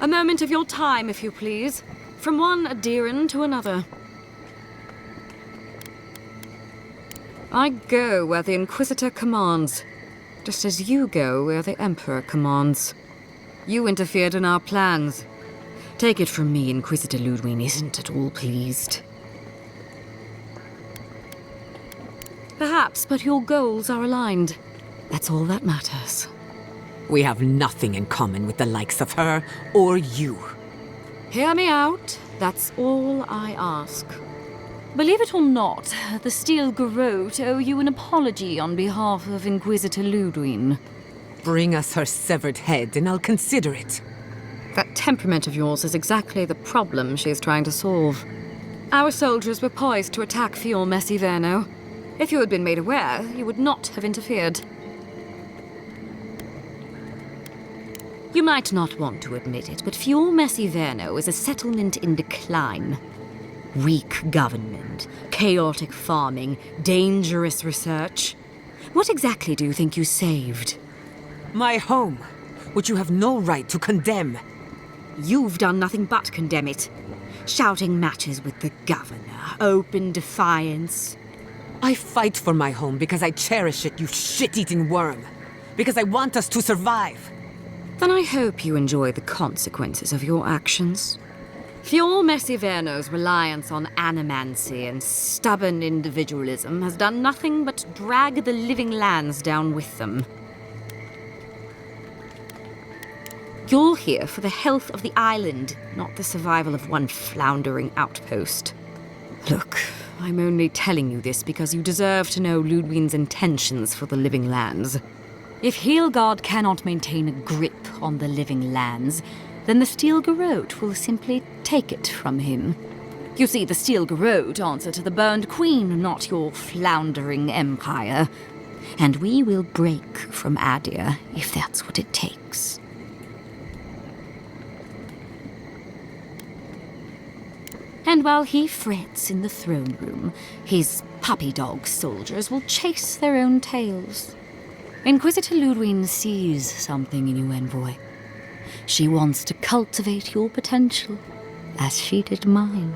A moment of your time, if you please. From one Aedyran to another. I go where the Inquisitor commands, just as you go where the Emperor commands. You interfered in our plans. Take it from me, Inquisitor Ludwig isn't at all pleased. Perhaps, but your goals are aligned. That's all that matters. We have nothing in common with the likes of her or you. Hear me out. That's all I ask. Believe it or not, the Steel Garrote owe you an apology on behalf of Inquisitor Ludwig. Bring us her severed head and I'll consider it. That temperament of yours is exactly the problem she is trying to solve. Our soldiers were poised to attack Fior Messiverno. If you had been made aware, you would not have interfered. You might not want to admit it, but Fior Messiverno is a settlement in decline. Weak government, chaotic farming, dangerous research. What exactly do you think you saved? My home, which you have no right to condemn. You've done nothing but condemn it. Shouting matches with the governor, open defiance. I fight for my home because I cherish it, you shit-eating worm. Because I want us to survive. Then I hope you enjoy the consequences of your actions. Fior Messiverno's reliance on animancy and stubborn individualism has done nothing but drag the living lands down with them. You're here for the health of the island, not the survival of one floundering outpost. Look, I'm only telling you this because you deserve to know Ludwig's intentions for the living lands. If Heelgard cannot maintain a grip on the living lands, then the Steel Garrote will simply take it from him. You see, the Steel Garrote answer to the Burned Queen, not your floundering empire. And we will break from Aedyr if that's what it takes. And while he frets in the throne room, his puppy dog soldiers will chase their own tails. Inquisitor Ludwig sees something in you, envoy. She wants to cultivate your potential, as she did mine.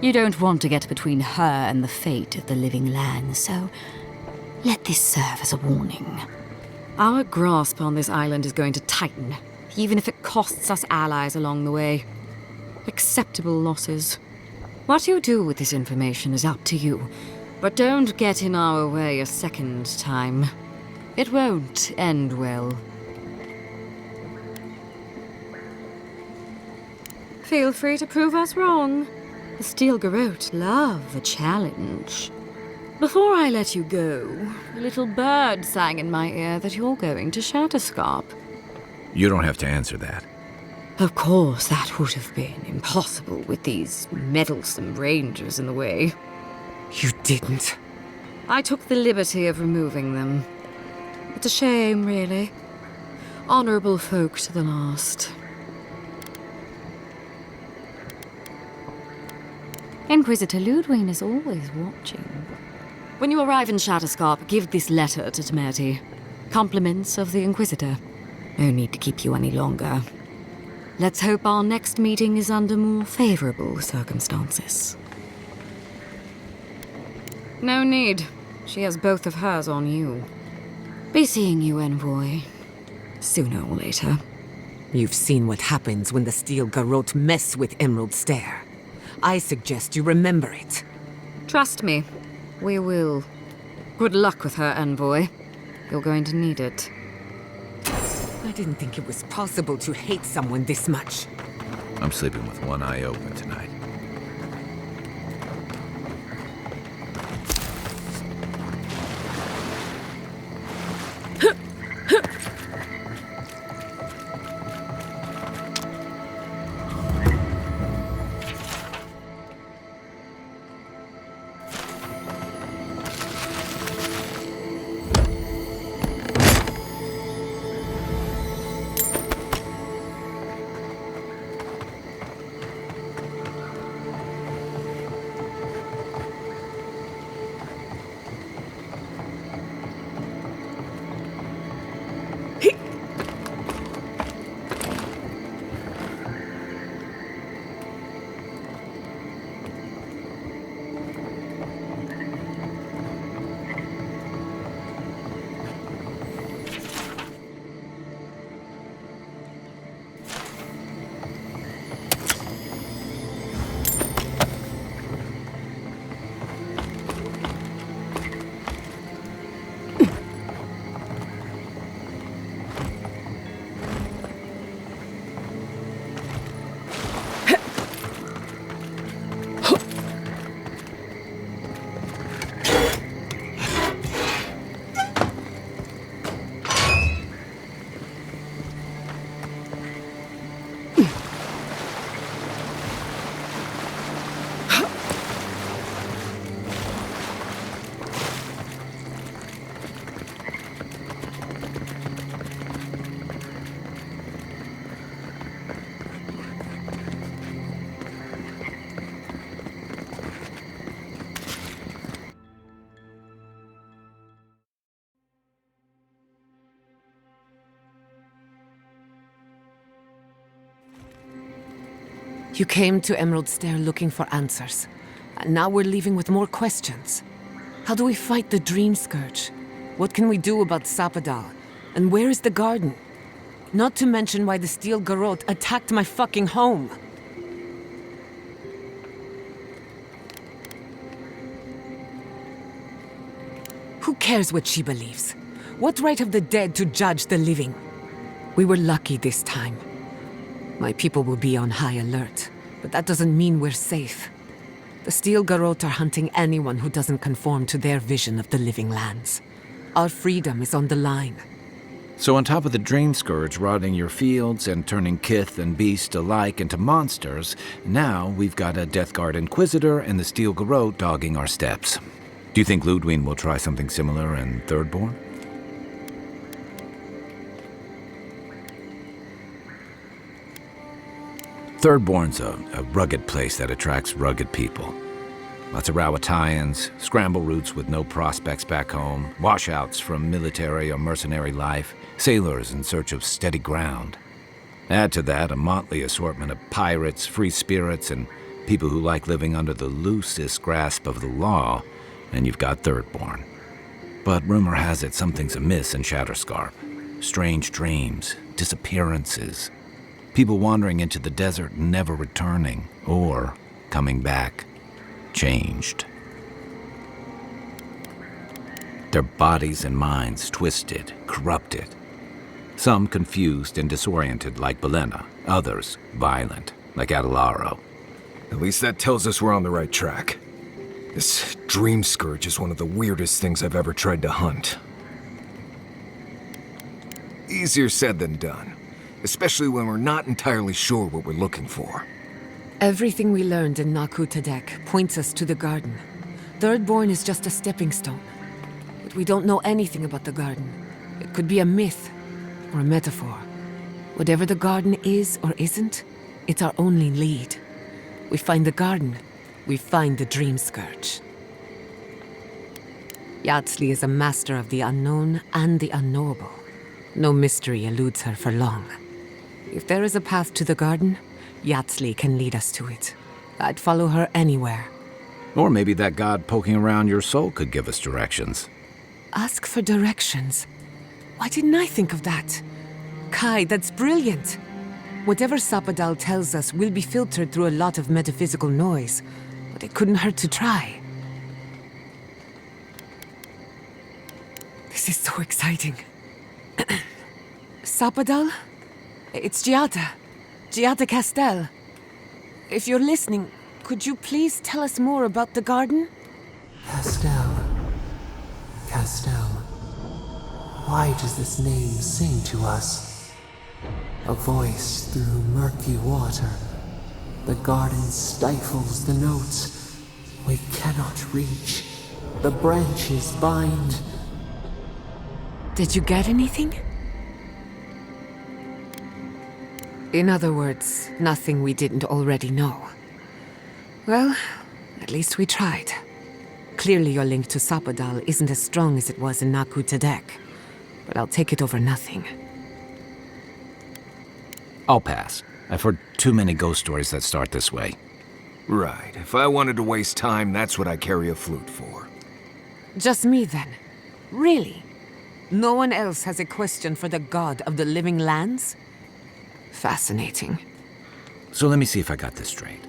You don't want to get between her and the fate of the living land, so let this serve as a warning. Our grasp on this island is going to tighten, even if it costs us allies along the way. Acceptable losses. What you do with this information is up to you, but don't get in our way a second time. It won't end well. Feel free to prove us wrong. The Steel Garrote love a challenge. Before I let you go, a little bird sang in my ear that you're going to Shatterscarp. You don't have to answer that. Of course, that would have been impossible with these meddlesome rangers in the way. You didn't. I took the liberty of removing them. It's a shame, really. Honorable folk to the last. Inquisitor Ludwig is always watching. When you arrive in Shatterscarp, give this letter to Temerity. Compliments of the Inquisitor. No need to keep you any longer. Let's hope our next meeting is under more favorable circumstances. No need. She has both of hers on you. Be seeing you, envoy. Sooner or later. You've seen what happens when the Steel Garrote mess with Emerald Stair. I suggest you remember it. Trust me, we will. Good luck with her, envoy. You're going to need it. I didn't think it was possible to hate someone this much. I'm sleeping with one eye open tonight. You came to Emerald Stair looking for answers, and now we're leaving with more questions. How do we fight the Dream Scourge? What can we do about Sapadal? And where is the garden? Not to mention why the Steel Garrote attacked my fucking home. Who cares what she believes? What right have the dead to judge the living? We were lucky this time. My people will be on high alert, but that doesn't mean we're safe. The Steel Garrote are hunting anyone who doesn't conform to their vision of the living lands. Our freedom is on the line. So on top of the Dream Scourge rotting your fields and turning kith and beast alike into monsters, now we've got a Death Guard Inquisitor and the Steel Garrote dogging our steps. Do you think Ludwig will try something similar in Thirdborn? Thirdborn's a rugged place that attracts rugged people. Lots of Rawatayans, scramble routes with no prospects back home, washouts from military or mercenary life, sailors in search of steady ground. Add to that a motley assortment of pirates, free spirits, and people who like living under the loosest grasp of the law, and you've got Thirdborn. But rumor has it something's amiss in Shatterscarp. Strange dreams, disappearances, people wandering into the desert and never returning, or coming back changed. Their bodies and minds twisted, corrupted. Some confused and disoriented like Belena, others violent like Aedyr. At least that tells us we're on the right track. This Dream Scourge is one of the weirdest things I've ever tried to hunt. Easier said than done, especially when we're not entirely sure what we're looking for. Everything we learned in Naku Tadek points us to the garden. Thirdborn is just a stepping stone. But we don't know anything about the garden. It could be a myth or a metaphor. Whatever the garden is or isn't, it's our only lead. We find the garden, we find the Dream Scourge. Yardsley is a master of the unknown and the unknowable. No mystery eludes her for long. If there is a path to the garden, Yardsley can lead us to it. I'd follow her anywhere. Or maybe that god poking around your soul could give us directions. Ask for directions. Why didn't I think of that? Kai, that's brilliant. Whatever Sapadal tells us will be filtered through a lot of metaphysical noise, but it couldn't hurt to try. This is so exciting. Sapadal? It's Giada Castell. If you're listening, could you please tell us more about the garden? Castell. Why does this name sing to us? A voice through murky water. The garden stifles the notes. We cannot reach. The branches bind. Did you get anything? In other words, nothing we didn't already know. Well, at least we tried. Clearly your link to Sapadal isn't as strong as it was in Naku Tadek, but I'll take it over nothing. I'll pass. I've heard too many ghost stories that start this way. Right. If I wanted to waste time, that's what I carry a flute for. Just me then? Really? No one else has a question for the god of the living lands? Fascinating. So let me see if I got this straight.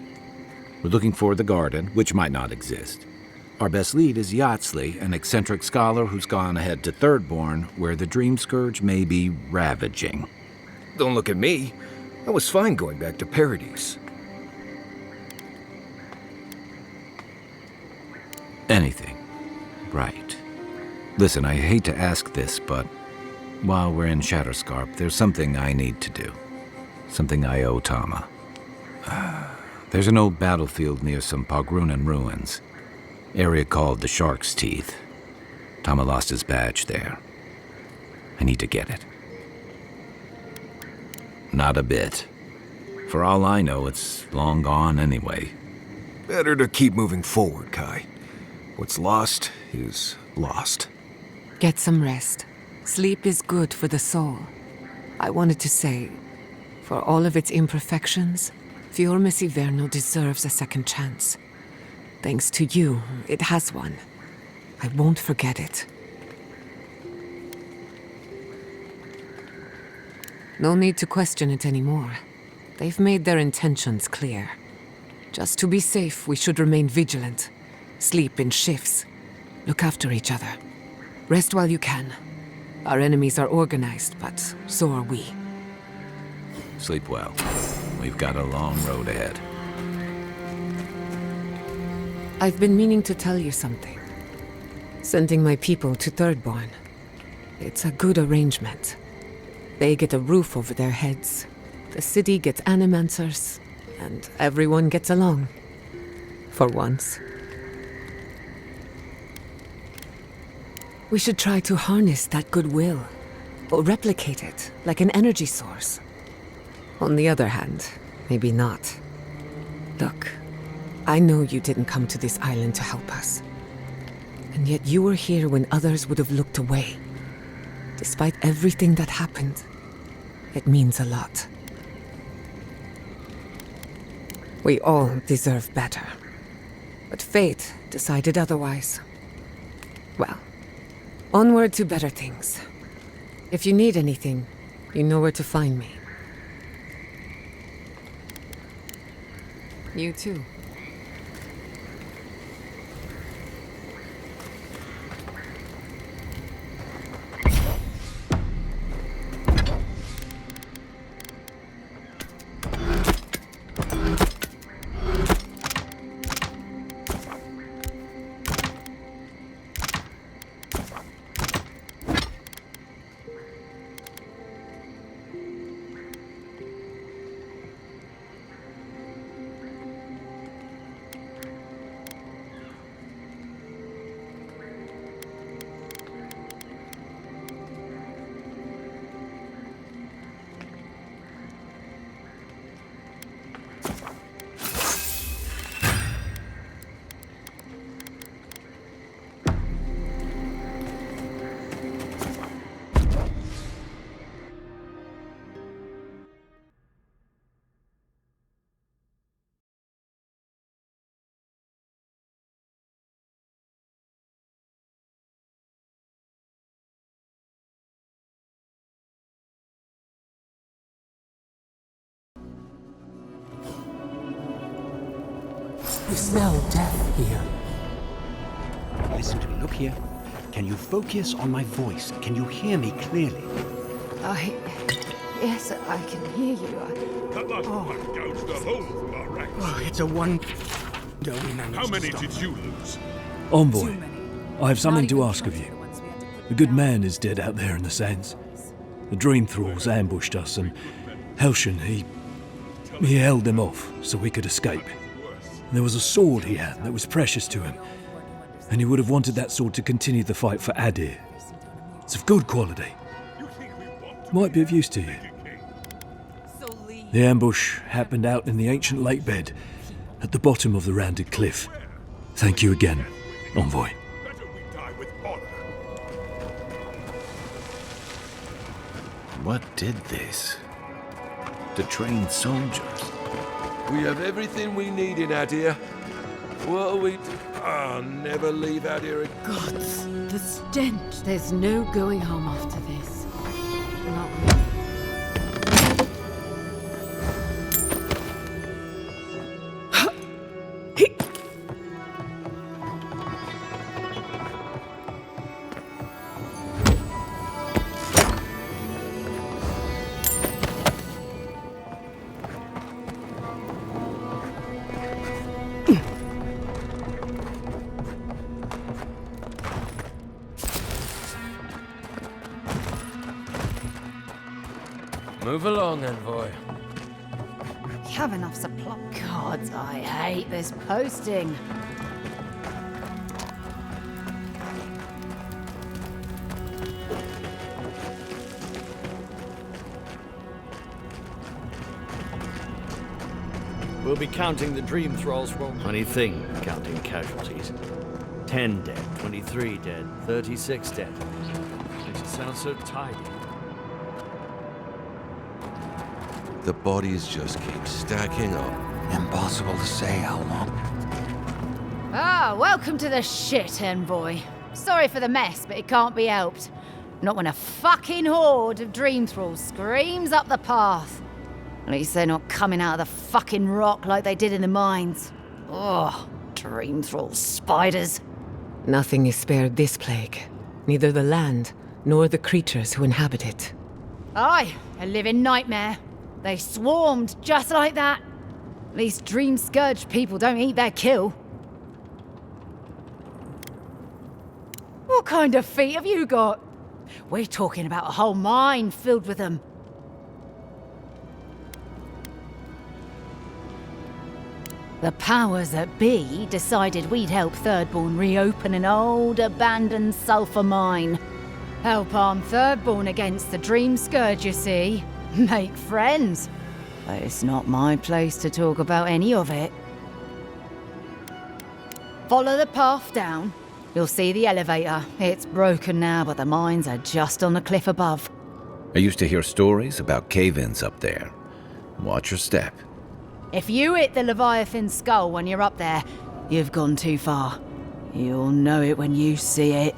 We're looking for the garden, which might not exist. Our best lead is Yardsley, an eccentric scholar who's gone ahead to Thirdborn, where the Dream Scourge may be ravaging. Don't look at me. I was fine going back to Paradise. Anything. Right. Listen, I hate to ask this, but while we're in Shatterscarp, there's something I need to do. Something I owe Tama. There's an old battlefield near some Pogrunan ruins. Area called the Shark's Teeth. Tama lost his badge there. I need to get it. Not a bit. For all I know, it's long gone anyway. Better to keep moving forward, Kai. What's lost is lost. Get some rest. Sleep is good for the soul. I wanted to say, for all of its imperfections, Fiorme Siverno deserves a second chance. Thanks to you, it has one. I won't forget it. No need to question it anymore. They've made their intentions clear. Just to be safe, we should remain vigilant. Sleep in shifts. Look after each other. Rest while you can. Our enemies are organized, but so are we. Sleep well. We've got a long road ahead. I've been meaning to tell you something. Sending my people to Thirdborn. It's a good arrangement. They get a roof over their heads. The city gets animancers, and everyone gets along. For once. We should try to harness that goodwill, or replicate it, like an energy source. On the other hand, maybe not. Look, I know you didn't come to this island to help us. And yet you were here when others would have looked away. Despite everything that happened, it means a lot. We all deserve better. But fate decided otherwise. Well, onward to better things. If you need anything, you know where to find me. You too. You smell death here. Listen to me, look here. Can you focus on my voice? Can you hear me clearly? Yes, I can hear you. Come on, go to the whole barrack. Oh, it's a one... How many did you lose? Envoy, I have something to ask of you. A good man is dead out there in the sands. The dream thralls ambushed us, and Helshin, he held them off so we could escape. There was a sword he had that was precious to him, and he would have wanted that sword to continue the fight for Aedyr. It's of good quality. Might be of use to you. The ambush happened out in the ancient lake bed, at the bottom of the rounded cliff. Thank you again, Envoy. Better we die with honor. What did this? To train soldiers? We have everything we need in Aedyr. What'll we do? Ah, never leave Aedyr again. Gods, the stench. There's no going home after this. Not really. Move along, envoy. You have enough supply. God, I hate this posting. We'll be counting the dream thralls, won't we? Funny thing, counting casualties. 10 dead, 23 dead, 36 dead. Makes it sound so tidy. The bodies just keep stacking up. Impossible to say how long. Ah, welcome to the shit, envoy. Sorry for the mess, but it can't be helped. Not when a fucking horde of dream thralls screams up the path. At least they're not coming out of the fucking rock like they did in the mines. Ugh, dream thrall spiders. Nothing is spared this plague. Neither the land, nor the creatures who inhabit it. Aye, a living nightmare. They swarmed just like that. At least dream scourge people don't eat their kill. What kind of feet have you got? We're talking about a whole mine filled with them. The powers that be decided we'd help Thirdborn reopen an old, abandoned sulfur mine. Help arm Thirdborn against the Dream Scourge, you see. Make friends. But it's not my place to talk about any of it. Follow the path down. You'll see the elevator. It's broken now, but the mines are just on the cliff above. I used to hear stories about cave-ins up there. Watch your step. If you hit the Leviathan skull when you're up there, you've gone too far. You'll know it when you see it.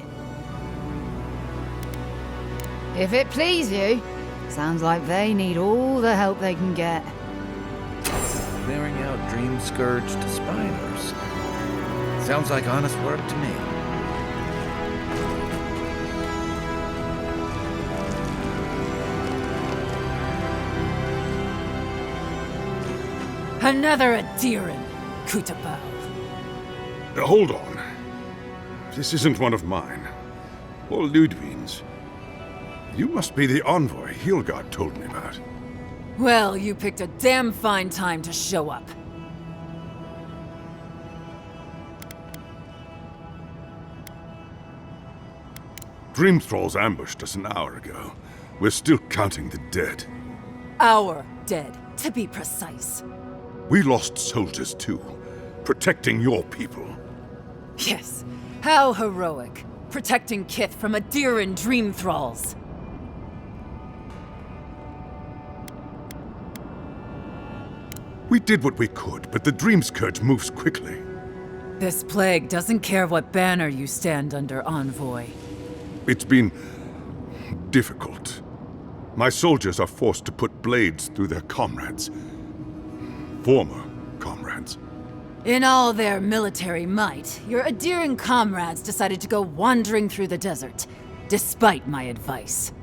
If it please you, sounds like they need all the help they can get. Clearing out dream-scourged spiders. Sounds like honest work to me. Another Aedyran, Kutabal. Hold on. This isn't one of mine. Or Ludwig's. You must be the envoy Hilgard told me about. Well, you picked a damn fine time to show up. Dream thralls ambushed us an hour ago. We're still counting the dead. Our dead, to be precise. We lost soldiers too, protecting your people. Yes, how heroic. Protecting Kith from Aedyran dream thralls. We did what we could, but the Dream Scourge moves quickly. This plague doesn't care what banner you stand under, envoy. It's been difficult. My soldiers are forced to put blades through their comrades. Former comrades. In all their military might, your Aedyran comrades decided to go wandering through the desert, despite my advice.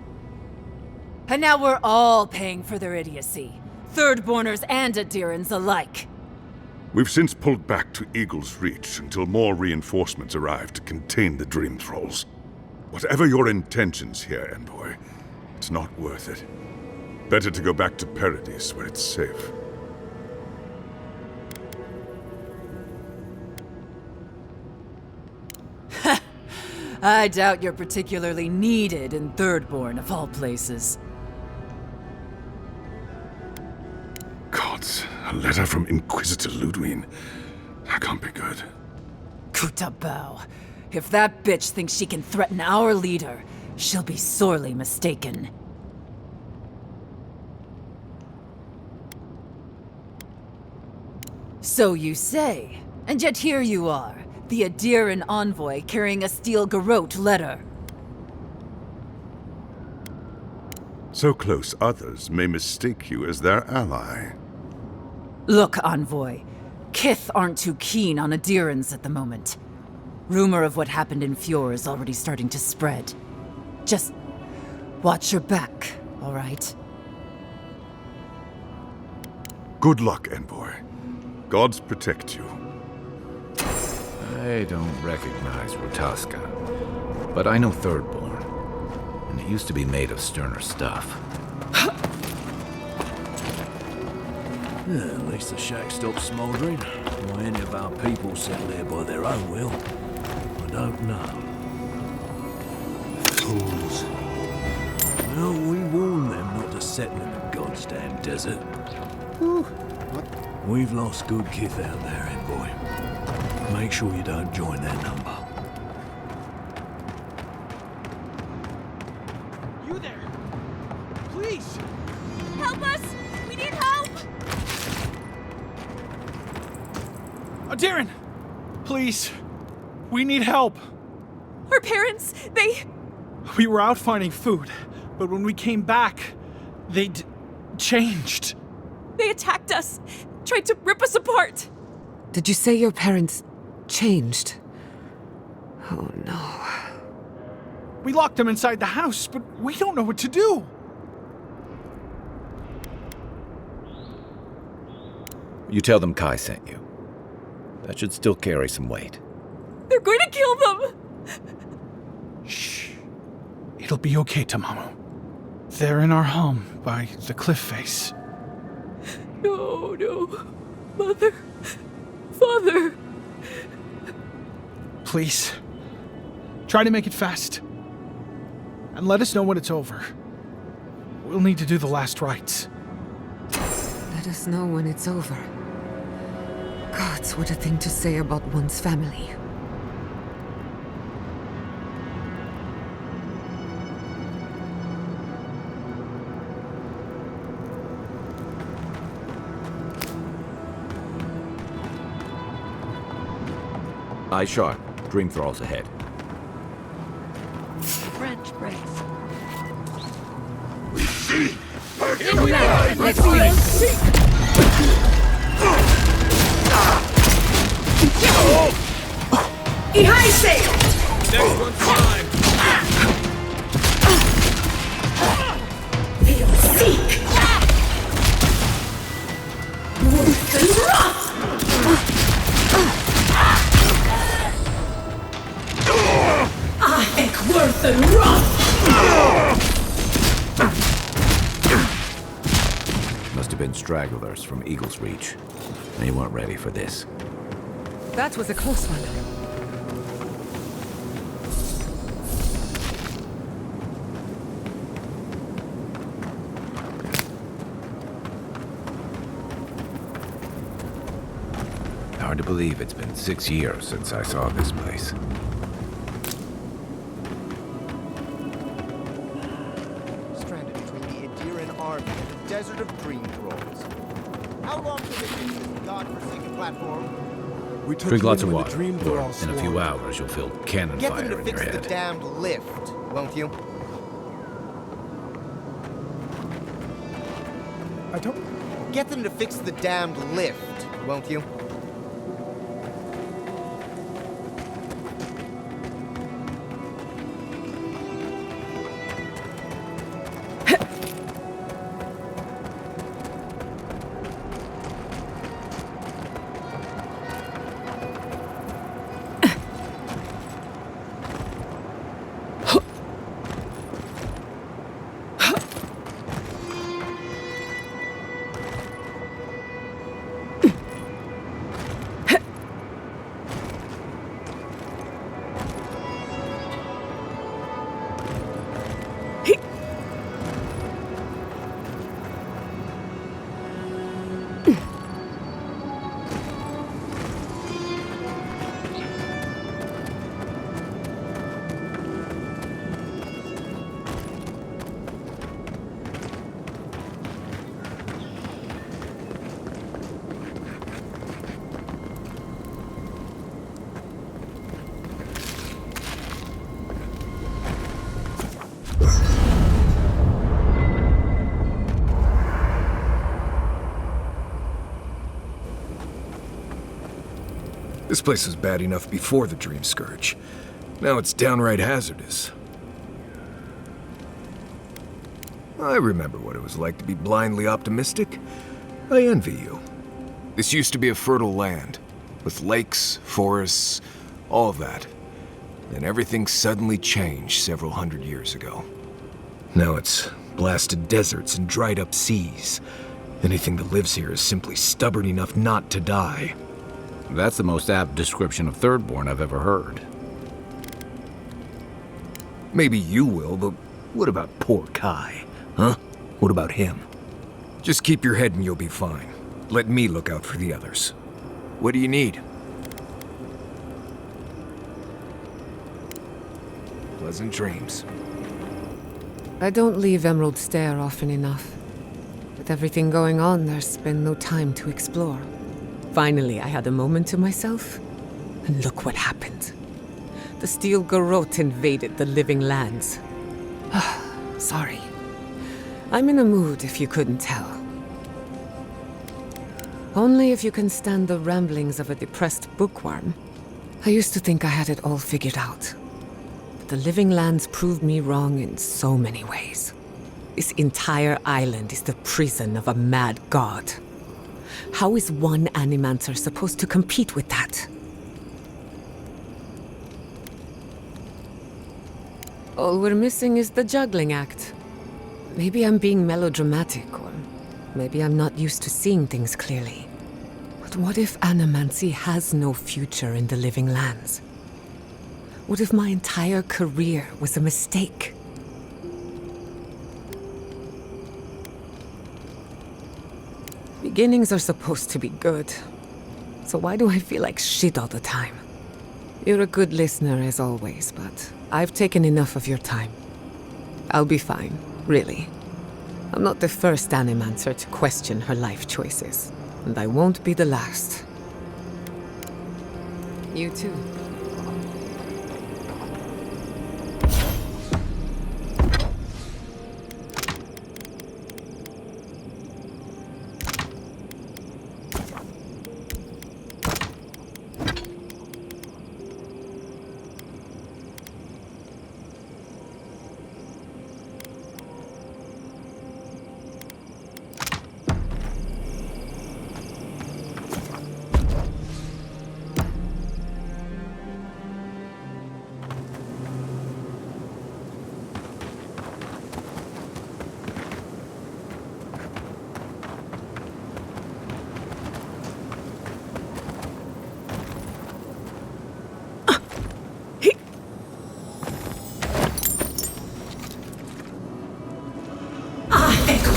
And now we're all paying for their idiocy. Thirdborners and Aedyrans alike. We've since pulled back to Eagle's Reach until more reinforcements arrive to contain the Dream Thralls. Whatever your intentions here, Envoy, it's not worth it. Better to go back to Paradise where it's safe. I doubt you're particularly needed in Thirdborn, of all places. Gods, a letter from Inquisitor Ludwig. That can't be good. Kutabao. If that bitch thinks she can threaten our leader, she'll be sorely mistaken. So you say, and yet here you are. The Aedyran envoy carrying a steel garrote letter. So close others may mistake you as their ally. Look, envoy. Kith aren't too keen on Aedyrans at the moment. Rumor of what happened in Fjord is already starting to spread. Just watch your back, all right? Good luck, Envoy. Gods protect you. I don't recognize Rotaska, but I know Thirdborn, and it used to be made of sterner stuff. At least the shack stopped smouldering. Why any of our people settle there by their own will, I don't know. Fools. Well, we warned them not to settle in the goddamn desert. We've lost good Kith out there, Envoy. Make sure you don't join their number. You there! Please! Help us! We need help! Darren! Please! We need help! Our parents, We were out finding food, but when we came back, they'd changed. They attacked us, tried to rip us apart. Did you say your parents changed? Oh no. We locked them inside the house, but we don't know what to do. You tell them Kai sent you. That should still carry some weight. They're going to kill them! Shh. It'll be okay, Tamamu. They're in our home by the cliff face. No. Mother. Father. Please. Try to make it fast. And let us know when it's over. We'll need to do the last rites. Let us know when it's over. Gods, what a thing to say about one's family. Eyes sharp. Dream thralls ahead. French brace. Let's see. High sail! Next one's mine! Seek! Worth and rough! I think worth and rough! Must have been stragglers from Eagle's Reach. They weren't ready for this. That was a close one. Hard to believe it's been 6 years since I saw this place. Stranded between the Aedyr army and the desert of dream thralls. How long can they use this godforsaken platform? We took Drink you lots in of when water. the dream Or thralls in a few swarmed. hours, you'll feel cannon Get them fire to in your fix the head. damned lift, won't you? I don't... Get them to fix the damned lift, won't you? This place was bad enough before the Dream Scourge. Now it's downright hazardous. I remember what it was like to be blindly optimistic. I envy you. This used to be a fertile land, with lakes, forests, all of that. Then everything suddenly changed several hundred years ago. Now it's blasted deserts and dried up seas. Anything that lives here is simply stubborn enough not to die. That's the most apt description of Thirdborn I've ever heard. Maybe you will, but what about poor Kai? Huh? What about him? Just keep your head and you'll be fine. Let me look out for the others. What do you need? Pleasant dreams. I don't leave Emerald Stair often enough. With everything going on, there's been no time to explore. Finally, I had a moment to myself, and look what happened. The Steel Garrote invaded the Living Lands. Sorry. I'm in a mood, if you couldn't tell. Only if you can stand the ramblings of a depressed bookworm. I used to think I had it all figured out. But the Living Lands proved me wrong in so many ways. This entire island is the prison of a mad god. How is one Animancer supposed to compete with that? All we're missing is the juggling act. Maybe I'm being melodramatic, or maybe I'm not used to seeing things clearly. But what if Animancy has no future in the Living Lands? What if my entire career was a mistake? Beginnings are supposed to be good. So why do I feel like shit all the time? You're a good listener as always, but I've taken enough of your time. I'll be fine, really. I'm not the first Animancer to question her life choices, and I won't be the last. You too.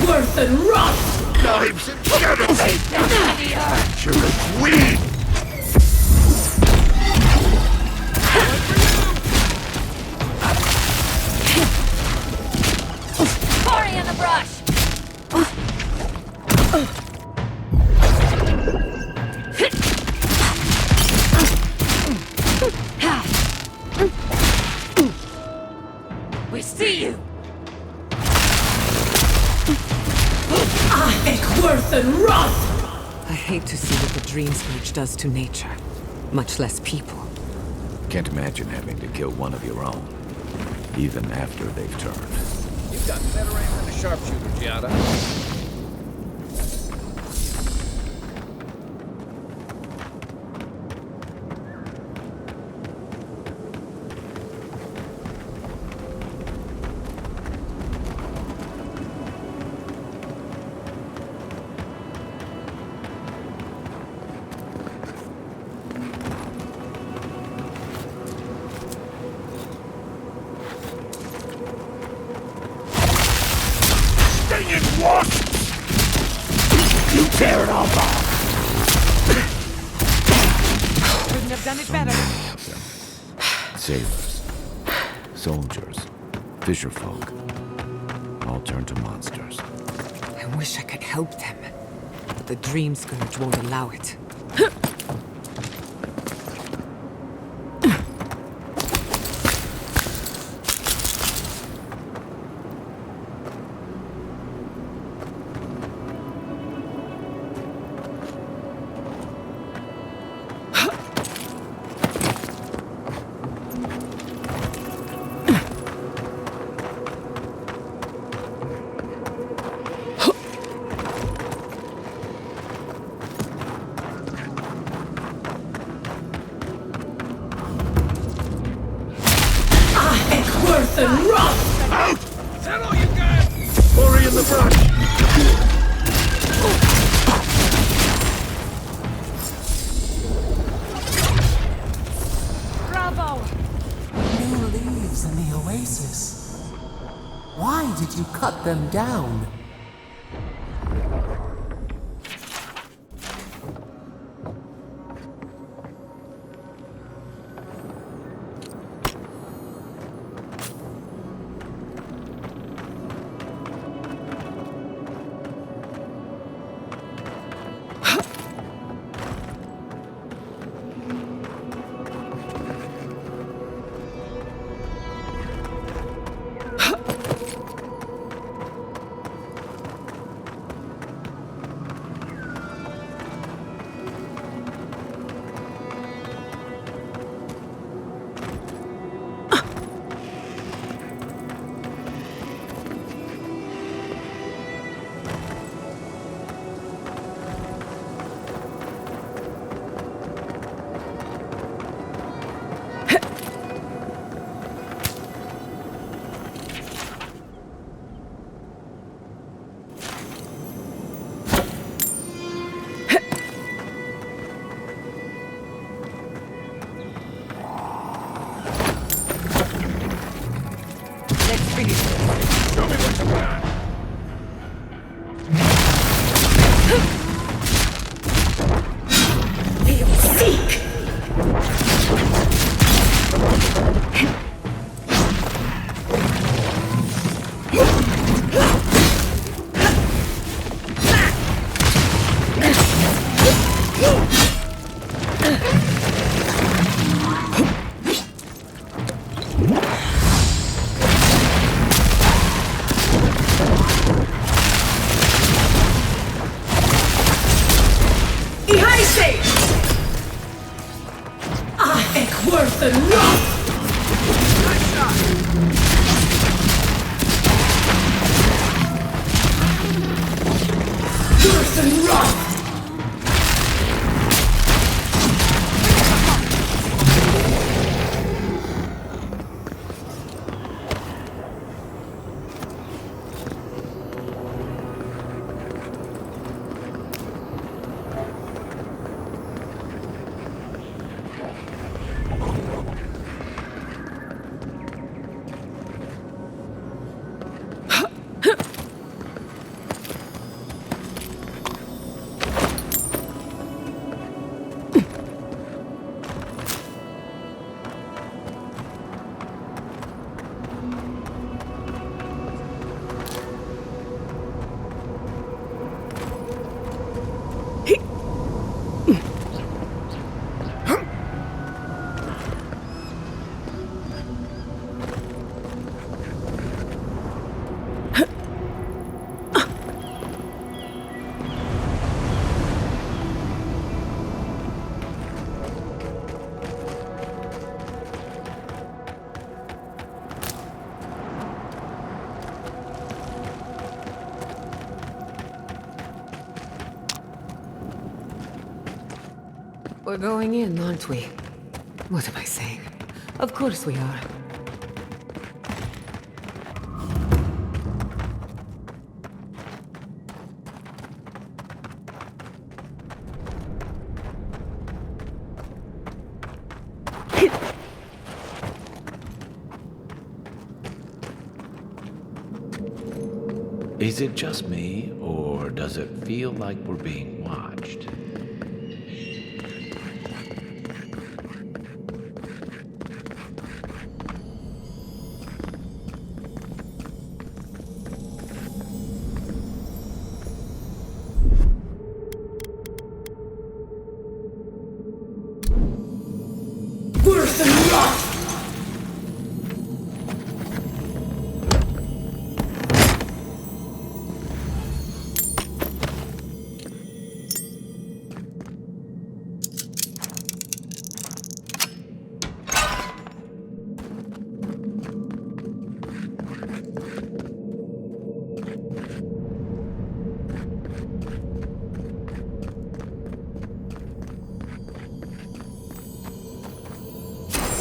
Worth and rot! Knives and shadows! You're a queen! Party in the brush! We see you! Worth and rot! I hate to see what the Dream Scourge does to nature, much less people. Can't imagine having to kill one of your own, even after they've turned. You've got better aim than a sharpshooter, Giada. You tear it all off! Couldn't have done it better. Sailors, soldiers, fisherfolk, all turned to monsters. I wish I could help them, but the Dream Scourge won't allow it. Worth and rot! Out! Is that all you got? Glory in the brush! Bravo! New leaves in the oasis. Why did you cut them down? finish this. Show me what you got. Seek! We're going in, aren't we? What am I saying? Of course we are. Is it just me, or does it feel like we're being watched?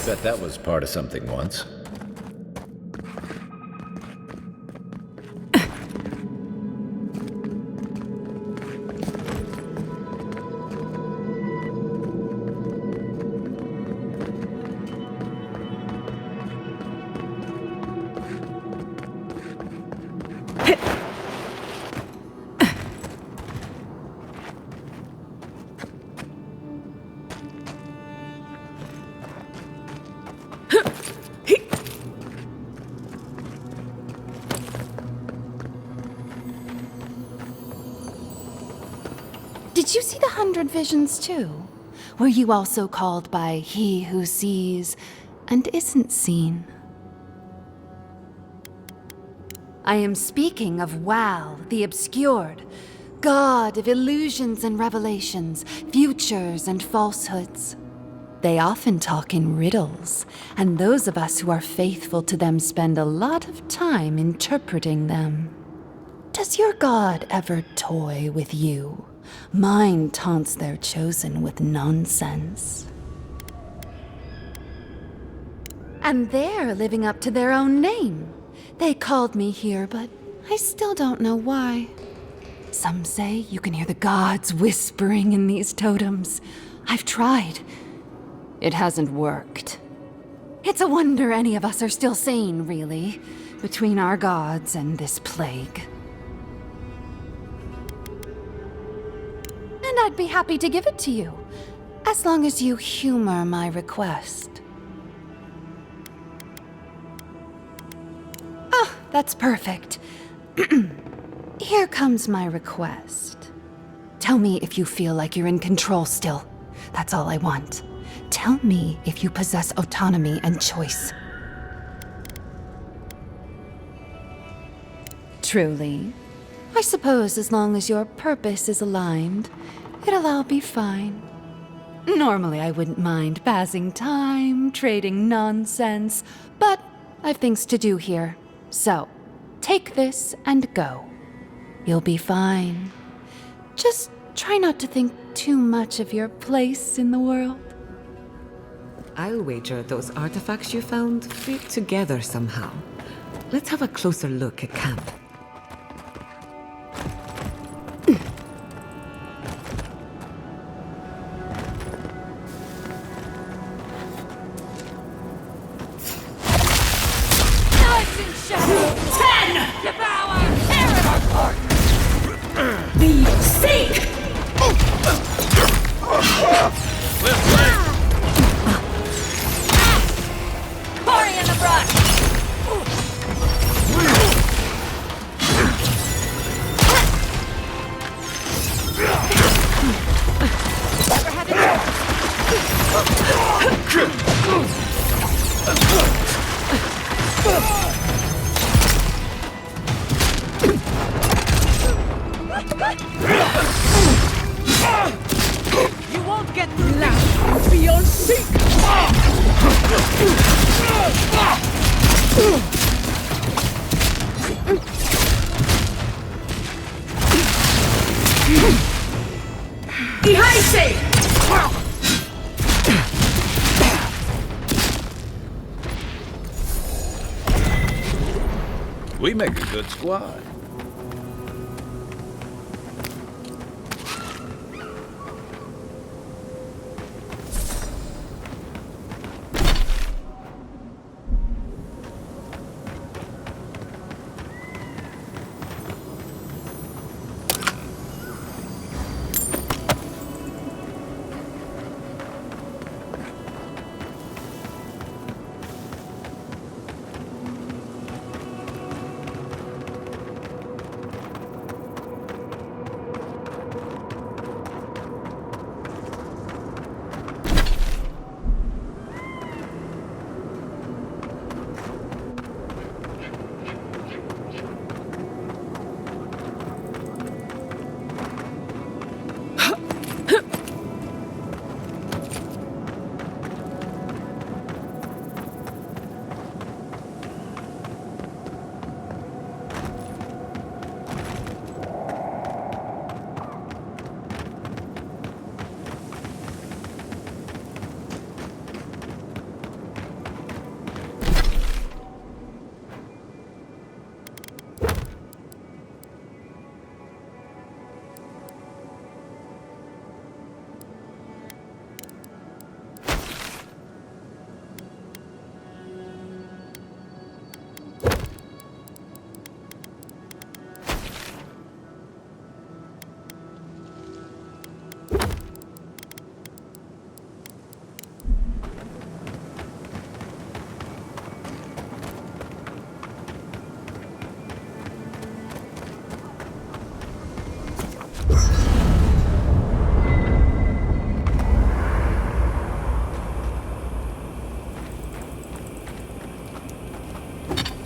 Bet that was part of something once. Did you see the 100 visions too? Were you also called by he who sees and isn't seen? I am speaking of Wal, the Obscured, god of illusions and revelations, futures and falsehoods. They often talk in riddles, and those of us who are faithful to them spend a lot of time interpreting them. Does your god ever toy with you? Mine taunts their chosen with nonsense. And they're living up to their own name. They called me here, but I still don't know why. Some say you can hear the gods whispering in these totems. I've tried. It hasn't worked. It's a wonder any of us are still sane, really. between our gods and this plague. And I'd be happy to give it to you, as long as you humor my request. Ah, that's perfect. Here comes my request. Tell me if you feel like you're in control still. That's all I want. Tell me if you possess autonomy and choice. Truly? I suppose as long as your purpose is aligned, it'll all be fine. Normally I wouldn't mind passing time, trading nonsense, but I've things to do here. So, take this and go. You'll be fine. Just try not to think too much of your place in the world. I'll wager those artifacts you found fit together somehow. Let's have a closer look at camp. You won't get left beyond seek! Defies! We make a good squad.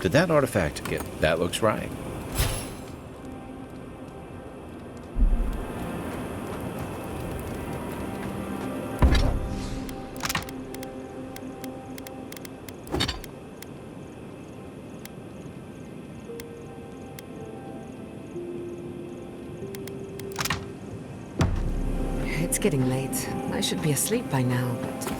Did that artifact get... That looks right. It's getting late. I should be asleep by now, but